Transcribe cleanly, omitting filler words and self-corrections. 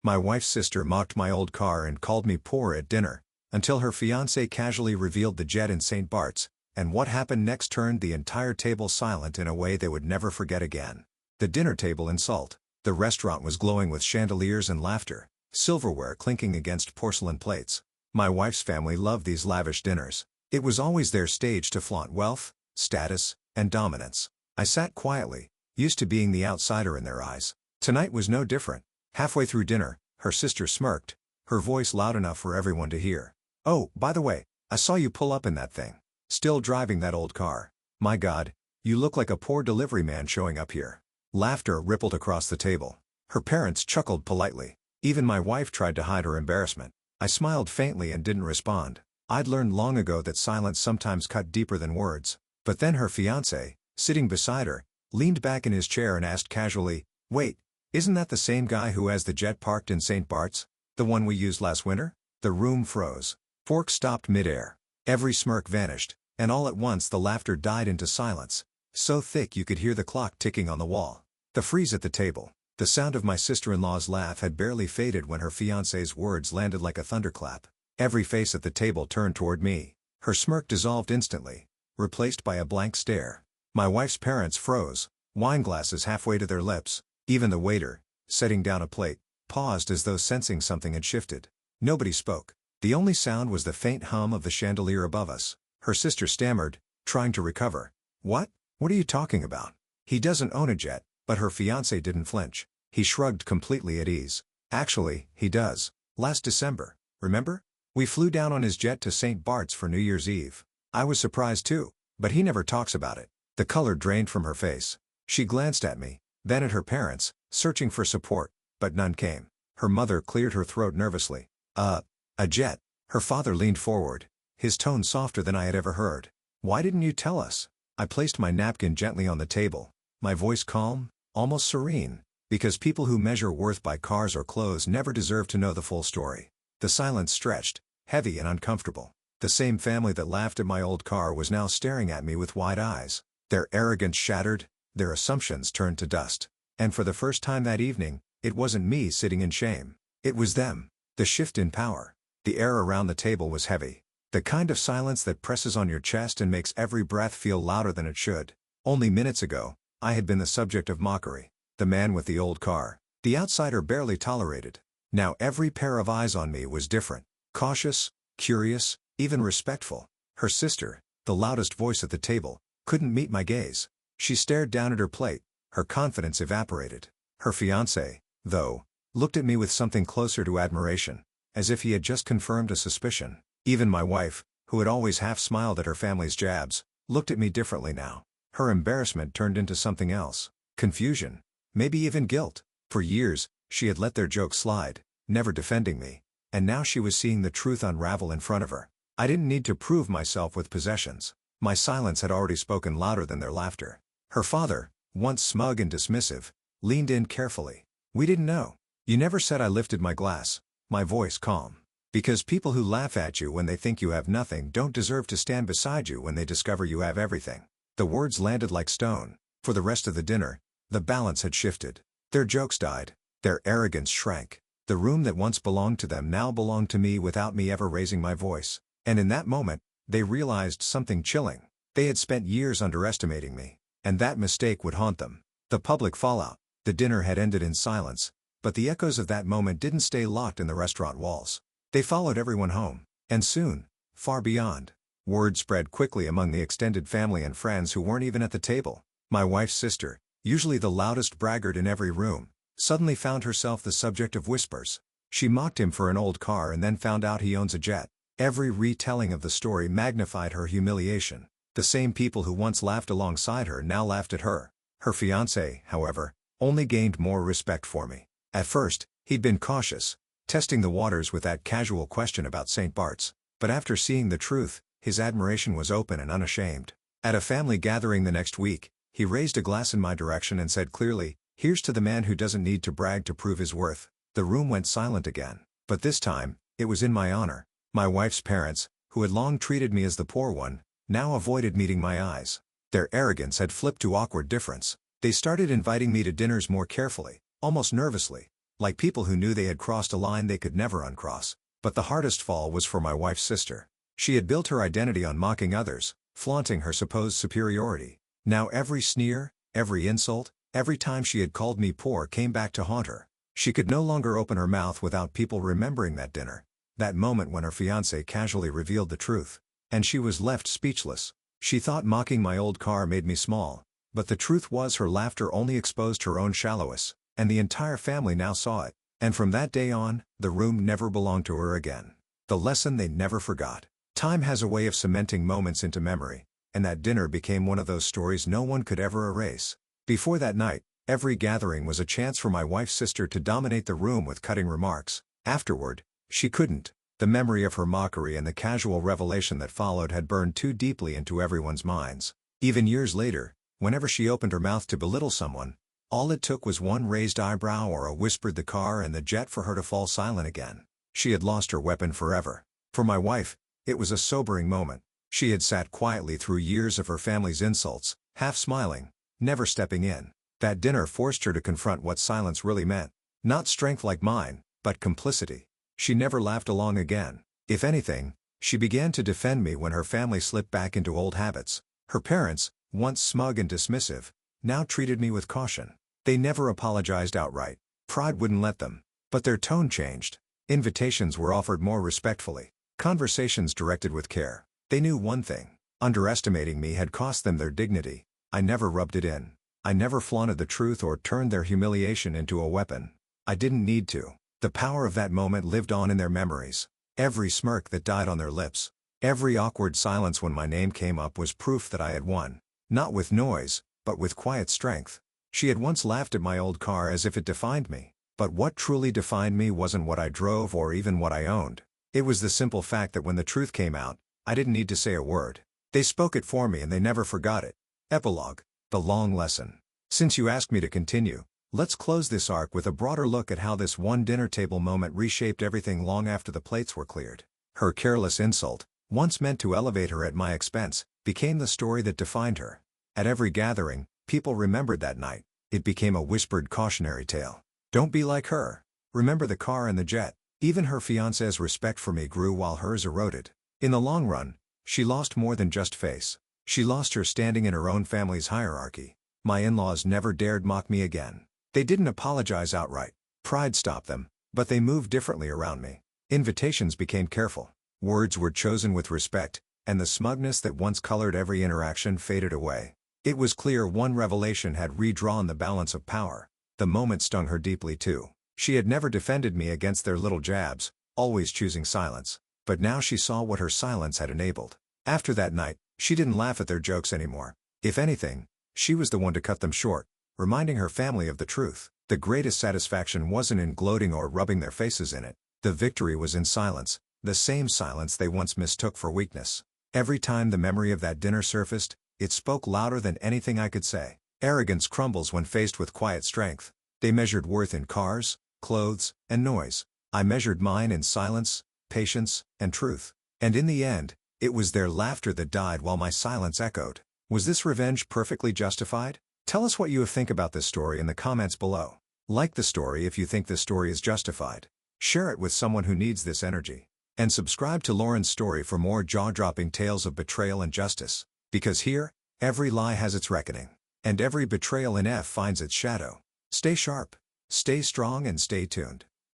My wife's sister mocked my old car and called me poor at dinner, until her fiancé casually revealed the jet in St. Bart's, and what happened next turned the entire table silent in a way they would never forget again. The dinner table in salt. The restaurant was glowing with chandeliers and laughter, silverware clinking against porcelain plates. My wife's family loved these lavish dinners. It was always their stage to flaunt wealth, status, and dominance. I sat quietly, used to being the outsider in their eyes. Tonight was no different. Halfway through dinner, her sister smirked, her voice loud enough for everyone to hear. "Oh, by the way, I saw you pull up in that thing. Still driving that old car. My God, you look like a poor delivery man showing up here." Laughter rippled across the table. Her parents chuckled politely. Even my wife tried to hide her embarrassment. I smiled faintly and didn't respond. I'd learned long ago that silence sometimes cut deeper than words. But then her fiancé, sitting beside her, leaned back in his chair and asked casually, "Wait, isn't that the same guy who has the jet parked in St. Bart's? The one we used last winter?" The room froze. Fork stopped midair. Every smirk vanished, and all at once the laughter died into silence, so thick you could hear the clock ticking on the wall. The freeze at the table. The sound of my sister-in-law's laugh had barely faded when her fiancé's words landed like a thunderclap. Every face at the table turned toward me. Her smirk dissolved instantly, replaced by a blank stare. My wife's parents froze, wine glasses halfway to their lips. Even the waiter, setting down a plate, paused as though sensing something had shifted. Nobody spoke. The only sound was the faint hum of the chandelier above us. Her sister stammered, trying to recover. "What? What are you talking about? He doesn't own a jet." But her fiancé didn't flinch. He shrugged completely at ease. "Actually, he does. Last December, remember? We flew down on his jet to St. Bart's for New Year's Eve. I was surprised too, but he never talks about it." The color drained from her face. She glanced at me, then at her parents, searching for support, but none came. Her mother cleared her throat nervously. A jet." Her father leaned forward, his tone softer than I had ever heard. "Why didn't you tell us?" I placed my napkin gently on the table, my voice calm, almost serene, because people who measure worth by cars or clothes never deserve to know the full story. The silence stretched, heavy and uncomfortable. The same family that laughed at my old car was now staring at me with wide eyes. Their arrogance shattered, their assumptions turned to dust. And for the first time that evening, it wasn't me sitting in shame. It was them. The shift in power. The air around the table was heavy. The kind of silence that presses on your chest and makes every breath feel louder than it should. Only minutes ago, I had been the subject of mockery. The man with the old car. The outsider barely tolerated. Now every pair of eyes on me was different. Cautious, curious, even respectful. Her sister, the loudest voice at the table, couldn't meet my gaze. She stared down at her plate, her confidence evaporated. Her fiancé, though, looked at me with something closer to admiration, as if he had just confirmed a suspicion. Even my wife, who had always half smiled at her family's jabs, looked at me differently now. Her embarrassment turned into something else. Confusion. Maybe even guilt. For years, she had let their jokes slide, never defending me. And now she was seeing the truth unravel in front of her. I didn't need to prove myself with possessions. My silence had already spoken louder than their laughter. Her father, once smug and dismissive, leaned in carefully. "We didn't know. You never said." I lifted my glass, my voice calm. "Because people who laugh at you when they think you have nothing don't deserve to stand beside you when they discover you have everything." The words landed like stone. For the rest of the dinner, the balance had shifted. Their jokes died. Their arrogance shrank. The room that once belonged to them now belonged to me without me ever raising my voice. And in that moment, they realized something chilling. They had spent years underestimating me, and that mistake would haunt them. The public fallout. The dinner had ended in silence, but the echoes of that moment didn't stay locked in the restaurant walls. They followed everyone home, and soon, far beyond. Word spread quickly among the extended family and friends who weren't even at the table. My wife's sister, usually the loudest braggart in every room, suddenly found herself the subject of whispers. She mocked him for an old car and then found out he owns a jet. Every retelling of the story magnified her humiliation. The same people who once laughed alongside her now laughed at her. Her fiancé, however, only gained more respect for me. At first, he'd been cautious, testing the waters with that casual question about St. Bart's. But after seeing the truth, his admiration was open and unashamed. At a family gathering the next week, he raised a glass in my direction and said clearly, "Here's to the man who doesn't need to brag to prove his worth." The room went silent again. But this time, it was in my honor. My wife's parents, who had long treated me as the poor one, now avoided meeting my eyes. Their arrogance had flipped to awkward deference. They started inviting me to dinners more carefully, almost nervously. like people who knew they had crossed a line they could never uncross. But the hardest fall was for my wife's sister. She had built her identity on mocking others, flaunting her supposed superiority. Now every sneer, every insult, every time she had called me poor came back to haunt her. She could no longer open her mouth without people remembering that dinner, that moment when her fiancé casually revealed the truth. And she was left speechless. She thought mocking my old car made me small, but the truth was her laughter only exposed her own shallowness, and the entire family now saw it. And from that day on, the room never belonged to her again. The lesson they never forgot. Time has a way of cementing moments into memory, and that dinner became one of those stories no one could ever erase. Before that night, every gathering was a chance for my wife's sister to dominate the room with cutting remarks. Afterward, she couldn't. The memory of her mockery and the casual revelation that followed had burned too deeply into everyone's minds. Even years later, whenever she opened her mouth to belittle someone, all it took was one raised eyebrow or a whispered the car and the jet for her to fall silent again. She had lost her weapon forever. For my wife, it was a sobering moment. She had sat quietly through years of her family's insults, half smiling, never stepping in. That dinner forced her to confront what silence really meant. Not strength like mine, but complicity. She never laughed along again. If anything, she began to defend me when her family slipped back into old habits. Her parents, once smug and dismissive, now treated me with caution. They never apologized outright. Pride wouldn't let them. But their tone changed. Invitations were offered more respectfully. Conversations directed with care. They knew one thing. Underestimating me had cost them their dignity. I never rubbed it in. I never flaunted the truth or turned their humiliation into a weapon. I didn't need to. The power of that moment lived on in their memories. Every smirk that died on their lips, every awkward silence when my name came up was proof that I had won. Not with noise, but with quiet strength. She had once laughed at my old car as if it defined me. But what truly defined me wasn't what I drove or even what I owned. It was the simple fact that when the truth came out, I didn't need to say a word. They spoke it for me and they never forgot it. Epilogue. The long lesson. Since you asked me to continue, let's close this arc with a broader look at how this one dinner table moment reshaped everything long after the plates were cleared. Her careless insult, once meant to elevate her at my expense, became the story that defined her. At every gathering, people remembered that night. It became a whispered cautionary tale. Don't be like her. Remember the car and the jet. Even her fiancé's respect for me grew while hers eroded. In the long run, she lost more than just face. She lost her standing in her own family's hierarchy. My in-laws never dared mock me again. They didn't apologize outright. Pride stopped them, but they moved differently around me. Invitations became careful. Words were chosen with respect, and the smugness that once colored every interaction faded away. It was clear one revelation had redrawn the balance of power. The moment stung her deeply too. She had never defended me against their little jabs, always choosing silence. But now she saw what her silence had enabled. After that night, she didn't laugh at their jokes anymore. If anything, she was the one to cut them short, reminding her family of the truth. The greatest satisfaction wasn't in gloating or rubbing their faces in it. The victory was in silence, the same silence they once mistook for weakness. Every time the memory of that dinner surfaced, it spoke louder than anything I could say. Arrogance crumbles when faced with quiet strength. They measured worth in cars, clothes, and noise. I measured mine in silence, patience, and truth. And in the end, it was their laughter that died while my silence echoed. Was this revenge perfectly justified? Tell us what you think about this story in the comments below. Like the story if you think this story is justified. Share it with someone who needs this energy. And subscribe to Lauren's story for more jaw-dropping tales of betrayal and justice. Because here, every lie has its reckoning. And every betrayal in F finds its shadow. Stay sharp, stay strong and stay tuned.